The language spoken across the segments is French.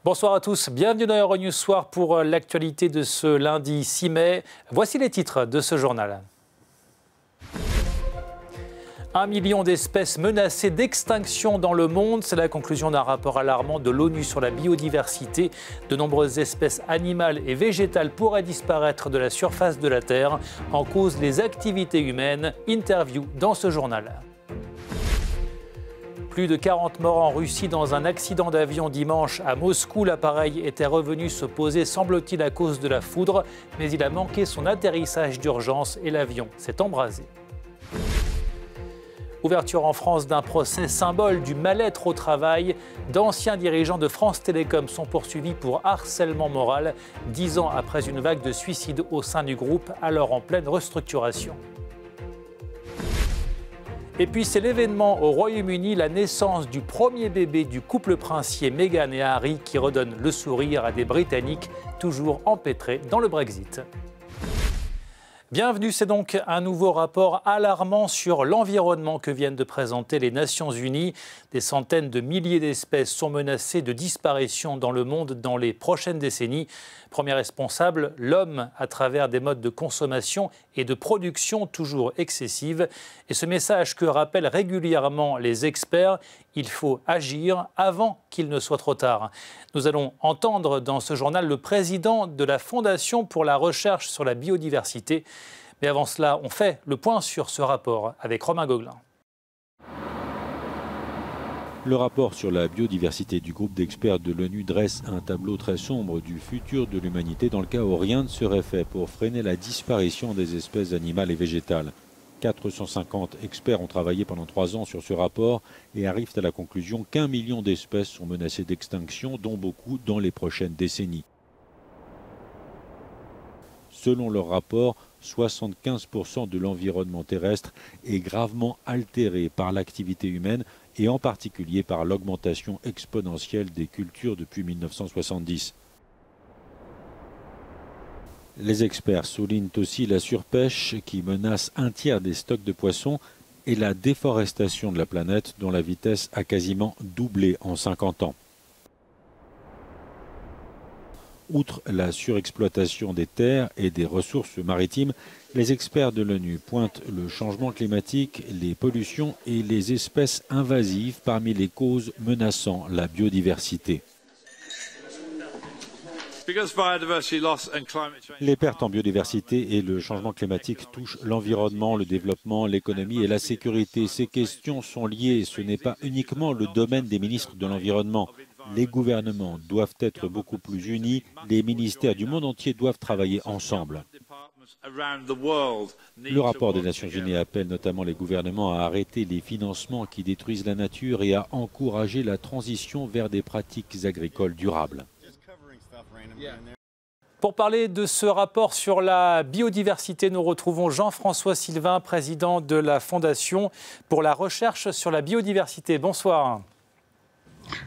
Bonsoir à tous, bienvenue dans Euronews Soir pour l'actualité de ce lundi 6 mai. Voici les titres de ce journal. 1 million d'espèces menacées d'extinction dans le monde, c'est la conclusion d'un rapport alarmant de l'ONU sur la biodiversité. De nombreuses espèces animales et végétales pourraient disparaître de la surface de la Terre. En cause, les activités humaines. Interview dans ce journal. Plus de 40 morts en Russie dans un accident d'avion dimanche à Moscou. L'appareil était revenu se poser, semble-t-il, à cause de la foudre, mais il a manqué son atterrissage d'urgence et l'avion s'est embrasé. Ouverture en France d'un procès symbole du mal-être au travail. D'anciens dirigeants de France Télécom sont poursuivis pour harcèlement moral, 10 ans après une vague de suicides au sein du groupe, alors en pleine restructuration. Et puis c'est l'événement au Royaume-Uni, la naissance du premier bébé du couple princier Meghan et Harry qui redonne le sourire à des Britanniques toujours empêtrés dans le Brexit. Bienvenue, c'est donc un nouveau rapport alarmant sur l'environnement que viennent de présenter les Nations Unies. Des centaines de milliers d'espèces sont menacées de disparition dans le monde dans les prochaines décennies. Premier responsable, l'homme à travers des modes de consommation et de production toujours excessives. Et ce message que rappellent régulièrement les experts, il faut agir avant qu'il ne soit trop tard. Nous allons entendre dans ce journal le président de la Fondation pour la recherche sur la biodiversité. Mais avant cela, on fait le point sur ce rapport avec Romain Gauguelin. Le rapport sur la biodiversité du groupe d'experts de l'ONU dresse un tableau très sombre du futur de l'humanité dans le cas où rien ne serait fait pour freiner la disparition des espèces animales et végétales. 450 experts ont travaillé pendant 3 ans sur ce rapport et arrivent à la conclusion qu'1 million d'espèces sont menacées d'extinction, dont beaucoup dans les prochaines décennies. Selon leur rapport, 75% de l'environnement terrestre est gravement altéré par l'activité humaine et en particulier par l'augmentation exponentielle des cultures depuis 1970. Les experts soulignent aussi la surpêche qui menace un tiers des stocks de poissons et la déforestation de la planète dont la vitesse a quasiment doublé en 50 ans. Outre la surexploitation des terres et des ressources maritimes, les experts de l'ONU pointent le changement climatique, les pollutions et les espèces invasives parmi les causes menaçant la biodiversité. Les pertes en biodiversité et le changement climatique touchent l'environnement, le développement, l'économie et la sécurité. Ces questions sont liées. Ce n'est pas uniquement le domaine des ministres de l'Environnement. Les gouvernements doivent être beaucoup plus unis. Les ministères du monde entier doivent travailler ensemble. Le rapport des Nations Unies appelle notamment les gouvernements à arrêter les financements qui détruisent la nature et à encourager la transition vers des pratiques agricoles durables. Pour parler de ce rapport sur la biodiversité, nous retrouvons Jean-François Sylvain, président de la Fondation pour la recherche sur la biodiversité. Bonsoir.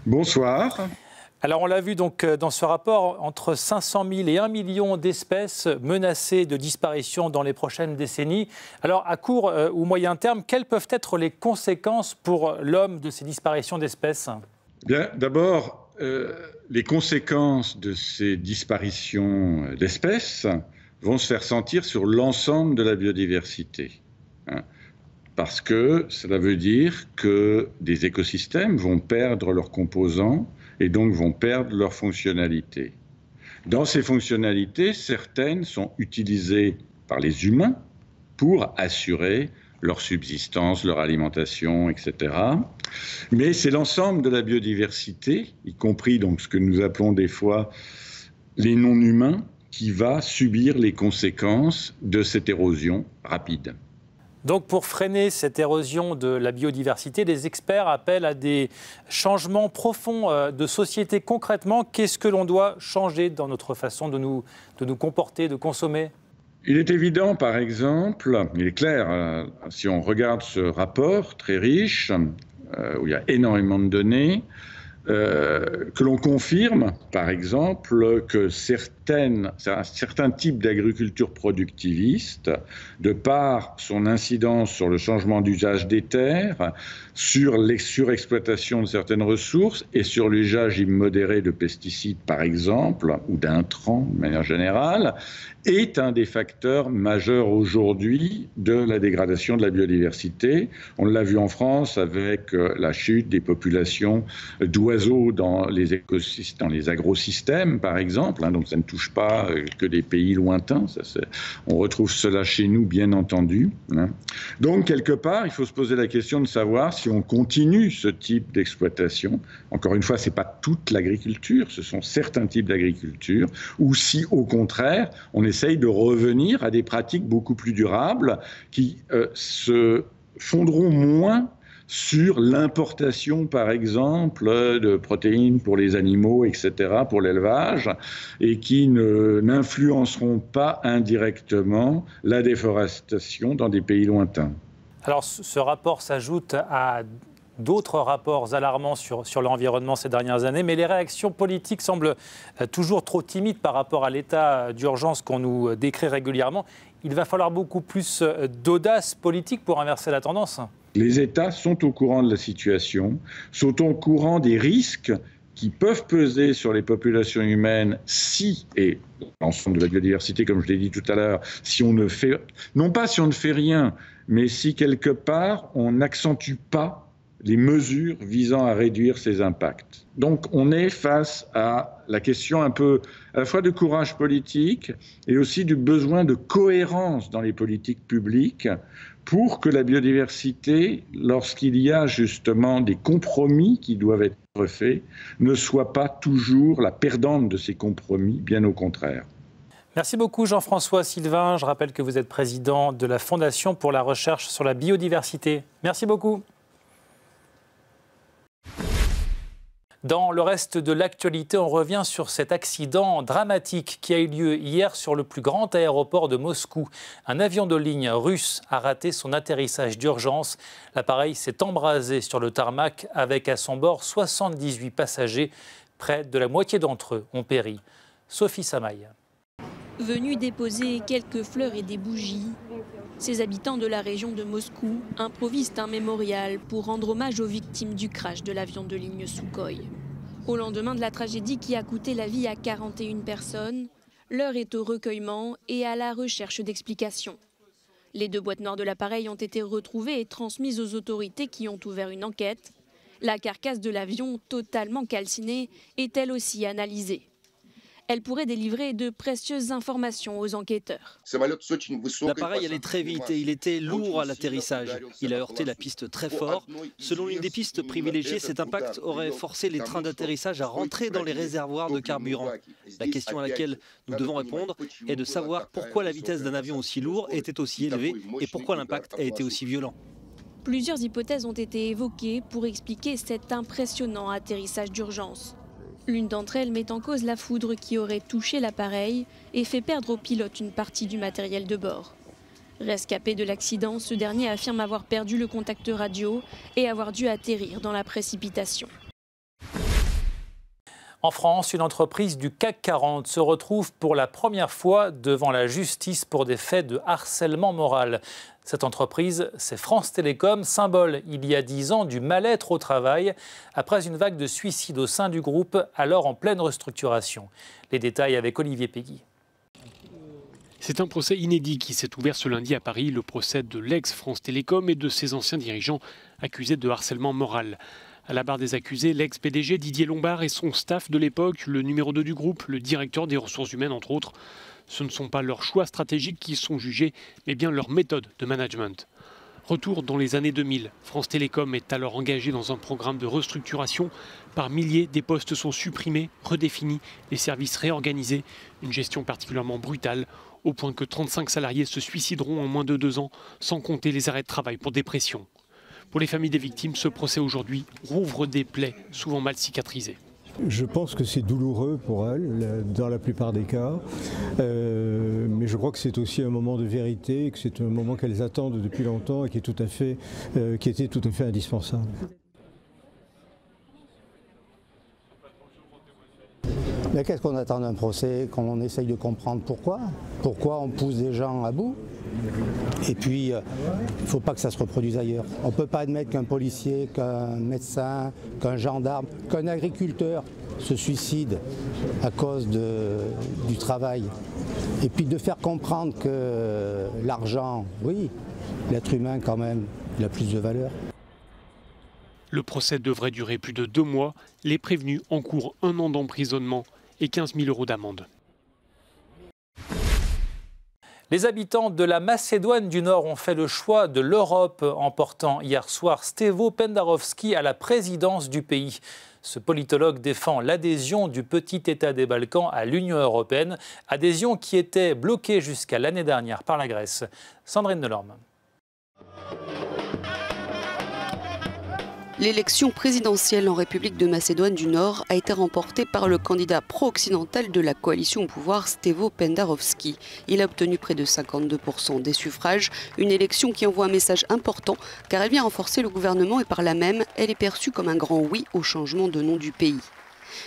Bonsoir. Alors on l'a vu donc dans ce rapport, entre 500 000 et 1 million d'espèces menacées de disparition dans les prochaines décennies. Alors à court ou moyen terme, quelles peuvent être les conséquences pour l'homme de ces disparitions d'espèces ? Bien, d'abord, les conséquences de ces disparitions d'espèces vont se faire sentir sur l'ensemble de la biodiversité. Parce que cela veut dire que des écosystèmes vont perdre leurs composants et donc vont perdre leur fonctionnalité. Dans ces fonctionnalités, certaines sont utilisées par les humains pour assurer leur subsistance, leur alimentation, etc. Mais c'est l'ensemble de la biodiversité, y compris donc ce que nous appelons des fois les non-humains, qui va subir les conséquences de cette érosion rapide. Donc pour freiner cette érosion de la biodiversité, les experts appellent à des changements profonds de société. Concrètement, qu'est-ce que l'on doit changer dans notre façon de nous comporter, de consommer ? Il est évident, par exemple, il est clair, si on regarde ce rapport très riche, où il y a énormément de données, que l'on confirme, par exemple, que certains types d'agriculture productiviste, de par son incidence sur le changement d'usage des terres, sur les surexploitations de certaines ressources et sur l'usage immodéré de pesticides, par exemple, ou d'intrants de manière générale, est un des facteurs majeurs aujourd'hui de la dégradation de la biodiversité. On l'a vu en France avec la chute des populations d'oiseaux dans les agrosystèmes, par exemple. Donc ça ne touche pas que des pays lointains. On retrouve cela chez nous, bien entendu. Donc, quelque part, il faut se poser la question de savoir si on continue ce type d'exploitation. Encore une fois, ce n'est pas toute l'agriculture, ce sont certains types d'agriculture, ou si, au contraire, on essaye de revenir à des pratiques beaucoup plus durables qui se fonderont moins sur l'importation, par exemple, de protéines pour les animaux, etc., pour l'élevage, et qui n'influenceront pas indirectement la déforestation dans des pays lointains. Alors, ce rapport s'ajoute à d'autres rapports alarmants sur l'environnement ces dernières années, mais les réactions politiques semblent toujours trop timides par rapport à l'état d'urgence qu'on nous décrit régulièrement. Il va falloir beaucoup plus d'audace politique pour inverser la tendance. Les États sont au courant de la situation, sont au courant des risques qui peuvent peser sur les populations humaines si, et l'ensemble de la biodiversité, comme je l'ai dit tout à l'heure, si on ne fait, non pas si on ne fait rien, mais si quelque part on n'accentue pas les mesures visant à réduire ces impacts. Donc on est face à la question un peu à la fois de courage politique et aussi du besoin de cohérence dans les politiques publiques pour que la biodiversité, lorsqu'il y a justement des compromis qui doivent être faits, ne soit pas toujours la perdante de ces compromis, bien au contraire. Merci beaucoup Jean-François Sylvain. Je rappelle que vous êtes président de la Fondation pour la recherche sur la biodiversité. Merci beaucoup. Dans le reste de l'actualité, on revient sur cet accident dramatique qui a eu lieu hier sur le plus grand aéroport de Moscou. Un avion de ligne russe a raté son atterrissage d'urgence. L'appareil s'est embrasé sur le tarmac avec à son bord 78 passagers. Près de la moitié d'entre eux ont péri. Sophie Samaï. Venus déposer quelques fleurs et des bougies, ces habitants de la région de Moscou improvisent un mémorial pour rendre hommage aux victimes du crash de l'avion de ligne Sukhoi. Au lendemain de la tragédie qui a coûté la vie à 41 personnes, l'heure est au recueillement et à la recherche d'explications. Les 2 boîtes noires de l'appareil ont été retrouvées et transmises aux autorités qui ont ouvert une enquête. La carcasse de l'avion, totalement calcinée, est elle aussi analysée. Elle pourrait délivrer de précieuses informations aux enquêteurs. L'appareil allait très vite et il était lourd à l'atterrissage. Il a heurté la piste très fort. Selon une des pistes privilégiées, cet impact aurait forcé les trains d'atterrissage à rentrer dans les réservoirs de carburant. La question à laquelle nous devons répondre est de savoir pourquoi la vitesse d'un avion aussi lourd était aussi élevée et pourquoi l'impact a été aussi violent. Plusieurs hypothèses ont été évoquées pour expliquer cet impressionnant atterrissage d'urgence. L'une d'entre elles met en cause la foudre qui aurait touché l'appareil et fait perdre au pilote une partie du matériel de bord. Rescapé de l'accident, ce dernier affirme avoir perdu le contact radio et avoir dû atterrir dans la précipitation. En France, une entreprise du CAC 40 se retrouve pour la première fois devant la justice pour des faits de harcèlement moral. Cette entreprise, c'est France Télécom, symbole il y a 10 ans du mal-être au travail, après une vague de suicides au sein du groupe, alors en pleine restructuration. Les détails avec Olivier Péguy. C'est un procès inédit qui s'est ouvert ce lundi à Paris, le procès de l'ex-France Télécom et de ses anciens dirigeants accusés de harcèlement moral. À la barre des accusés, l'ex-PDG Didier Lombard et son staff de l'époque, le numéro 2 du groupe, le directeur des ressources humaines entre autres. Ce ne sont pas leurs choix stratégiques qui sont jugés, mais bien leur méthode de management. Retour dans les années 2000, France Télécom est alors engagée dans un programme de restructuration. Par milliers, des postes sont supprimés, redéfinis, les services réorganisés. Une gestion particulièrement brutale, au point que 35 salariés se suicideront en moins de 2 ans, sans compter les arrêts de travail pour dépression. Pour les familles des victimes, ce procès aujourd'hui rouvre des plaies souvent mal cicatrisées. Je pense que c'est douloureux pour elles, dans la plupart des cas, mais je crois que c'est aussi un moment de vérité, que c'est un moment qu'elles attendent depuis longtemps et qui était tout à fait indispensable. Mais qu'est-ce qu'on attend d'un procès? Qu'on essaye de comprendre pourquoi on pousse des gens à bout. Et puis, il ne faut pas que ça se reproduise ailleurs. On ne peut pas admettre qu'un policier, qu'un médecin, qu'un gendarme, qu'un agriculteur se suicide à cause du travail. Et puis de faire comprendre que l'argent, oui, l'être humain quand même, il a plus de valeur. Le procès devrait durer plus de 2 mois. Les prévenus encourent 1 an d'emprisonnement et 15 000 € d'amende. Les habitants de la Macédoine du Nord ont fait le choix de l'Europe en portant hier soir Stevo Pendarovski à la présidence du pays. Ce politologue défend l'adhésion du petit État des Balkans à l'Union européenne, adhésion qui était bloquée jusqu'à l'année dernière par la Grèce. Sandrine Delorme. L'élection présidentielle en République de Macédoine du Nord a été remportée par le candidat pro-occidental de la coalition au pouvoir, Stevo Pendarovski. Il a obtenu près de 52% des suffrages, une élection qui envoie un message important car elle vient renforcer le gouvernement et par là même, elle est perçue comme un grand oui au changement de nom du pays.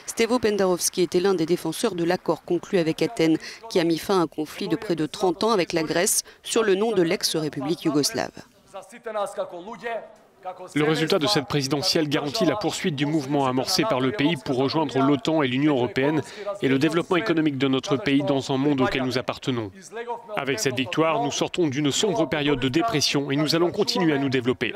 Stevo Pendarovski était l'un des défenseurs de l'accord conclu avec Athènes qui a mis fin à un conflit de près de 30 ans avec la Grèce sur le nom de l'ex-république yougoslave. Le résultat de cette présidentielle garantit la poursuite du mouvement amorcé par le pays pour rejoindre l'OTAN et l'Union européenne et le développement économique de notre pays dans un monde auquel nous appartenons. Avec cette victoire, nous sortons d'une sombre période de dépression et nous allons continuer à nous développer.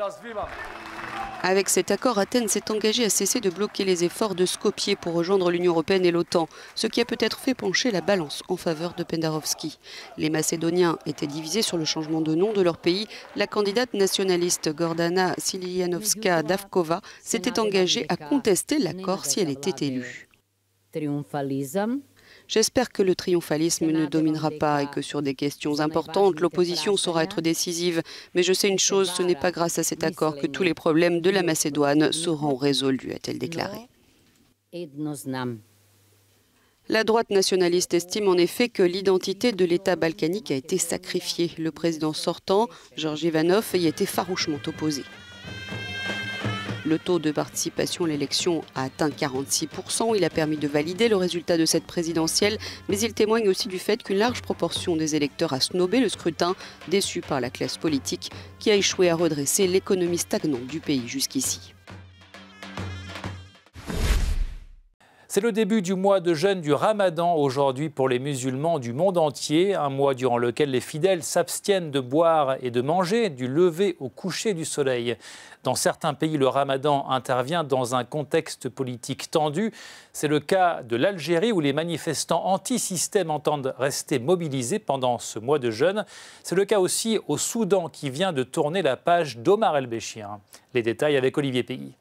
Avec cet accord, Athènes s'est engagée à cesser de bloquer les efforts de Skopje pour rejoindre l'Union européenne et l'OTAN, ce qui a peut-être fait pencher la balance en faveur de Pendarovski. Les Macédoniens étaient divisés sur le changement de nom de leur pays. La candidate nationaliste Gordana Siljanovska-Davkova s'était engagée à contester l'accord si elle était élue. J'espère que le triomphalisme ne dominera pas et que sur des questions importantes, l'opposition saura être décisive. Mais je sais une chose, ce n'est pas grâce à cet accord que tous les problèmes de la Macédoine seront résolus, a-t-elle déclaré. La droite nationaliste estime en effet que l'identité de l'État balkanique a été sacrifiée. Le président sortant, Georgi Ivanov, y était farouchement opposé. Le taux de participation à l'élection a atteint 46%. Il a permis de valider le résultat de cette présidentielle, mais il témoigne aussi du fait qu'une large proportion des électeurs a snobé le scrutin, déçu par la classe politique qui a échoué à redresser l'économie stagnante du pays jusqu'ici. C'est le début du mois de jeûne du Ramadan aujourd'hui pour les musulmans du monde entier, un mois durant lequel les fidèles s'abstiennent de boire et de manger du lever au coucher du soleil. Dans certains pays, le Ramadan intervient dans un contexte politique tendu. C'est le cas de l'Algérie où les manifestants anti-système entendent rester mobilisés pendant ce mois de jeûne. C'est le cas aussi au Soudan qui vient de tourner la page d'Omar El-Béchir. Les détails avec Olivier Pays.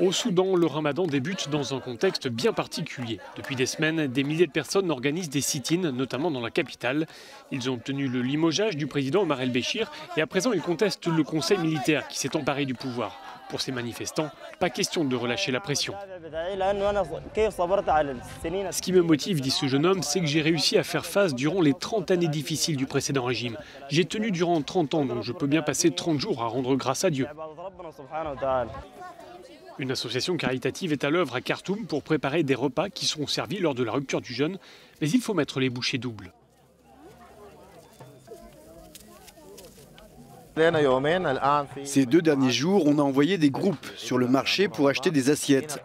Au Soudan, le Ramadan débute dans un contexte bien particulier. Depuis des semaines, des milliers de personnes organisent des sit-ins, notamment dans la capitale. Ils ont obtenu le limogeage du président Omar El-Béchir et à présent ils contestent le conseil militaire qui s'est emparé du pouvoir. Pour ces manifestants, pas question de relâcher la pression. Ce qui me motive, dit ce jeune homme, c'est que j'ai réussi à faire face durant les 30 années difficiles du précédent régime. J'ai tenu durant 30 ans, donc je peux bien passer 30 jours à rendre grâce à Dieu. Une association caritative est à l'œuvre à Khartoum pour préparer des repas qui seront servis lors de la rupture du jeûne, mais il faut mettre les bouchées doubles. Ces 2 derniers jours, on a envoyé des groupes sur le marché pour acheter des assiettes.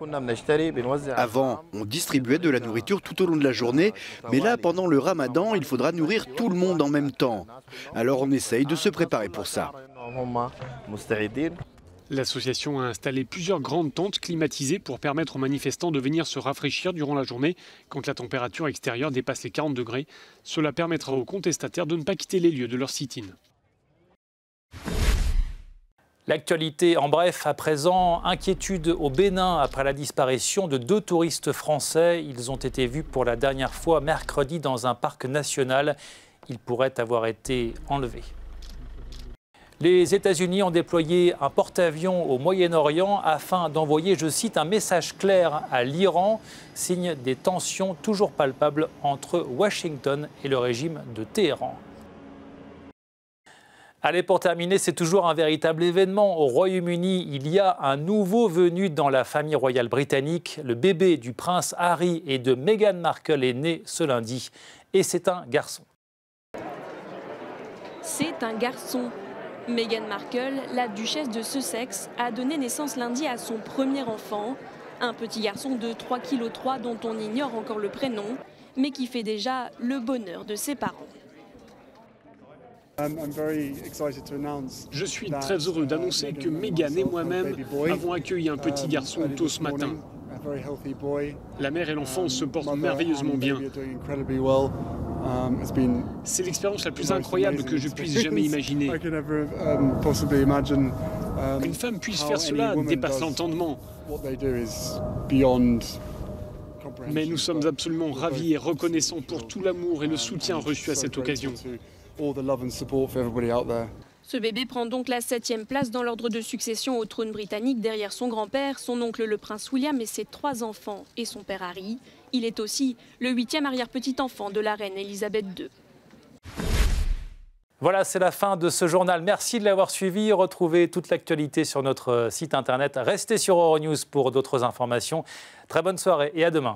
Avant, on distribuait de la nourriture tout au long de la journée, mais là, pendant le Ramadan, il faudra nourrir tout le monde en même temps. Alors on essaye de se préparer pour ça. L'association a installé plusieurs grandes tentes climatisées pour permettre aux manifestants de venir se rafraîchir durant la journée quand la température extérieure dépasse les 40 degrés. Cela permettra aux contestataires de ne pas quitter les lieux de leur sit-in. L'actualité en bref, à présent, inquiétude au Bénin après la disparition de 2 touristes français. Ils ont été vus pour la dernière fois mercredi dans un parc national. Ils pourraient avoir été enlevés. Les États-Unis ont déployé un porte-avions au Moyen-Orient afin d'envoyer, je cite, un message clair à l'Iran, signe des tensions toujours palpables entre Washington et le régime de Téhéran. Allez, pour terminer, c'est toujours un véritable événement. Au Royaume-Uni, il y a un nouveau venu dans la famille royale britannique. Le bébé du prince Harry et de Meghan Markle est né ce lundi. Et c'est un garçon. C'est un garçon. Meghan Markle, la duchesse de Sussex, a donné naissance lundi à son premier enfant. Un petit garçon de 3,3 kg dont on ignore encore le prénom, mais qui fait déjà le bonheur de ses parents. Je suis très heureux d'annoncer que Meghan et moi-même avons accueilli un petit garçon tôt ce matin. La mère et l'enfant se portent merveilleusement bien. C'est l'expérience la plus incroyable que je puisse jamais imaginer. Qu'une femme puisse faire cela dépasse l'entendement. Mais nous sommes absolument ravis et reconnaissants pour tout l'amour et le soutien reçu à cette occasion. Ce bébé prend donc la 7e place dans l'ordre de succession au trône britannique derrière son grand-père, son oncle le prince William et ses 3 enfants et son père Harry. Il est aussi le 8e arrière-petit-enfant de la reine Elisabeth II. Voilà, c'est la fin de ce journal. Merci de l'avoir suivi. Retrouvez toute l'actualité sur notre site internet. Restez sur Euronews pour d'autres informations. Très bonne soirée et à demain.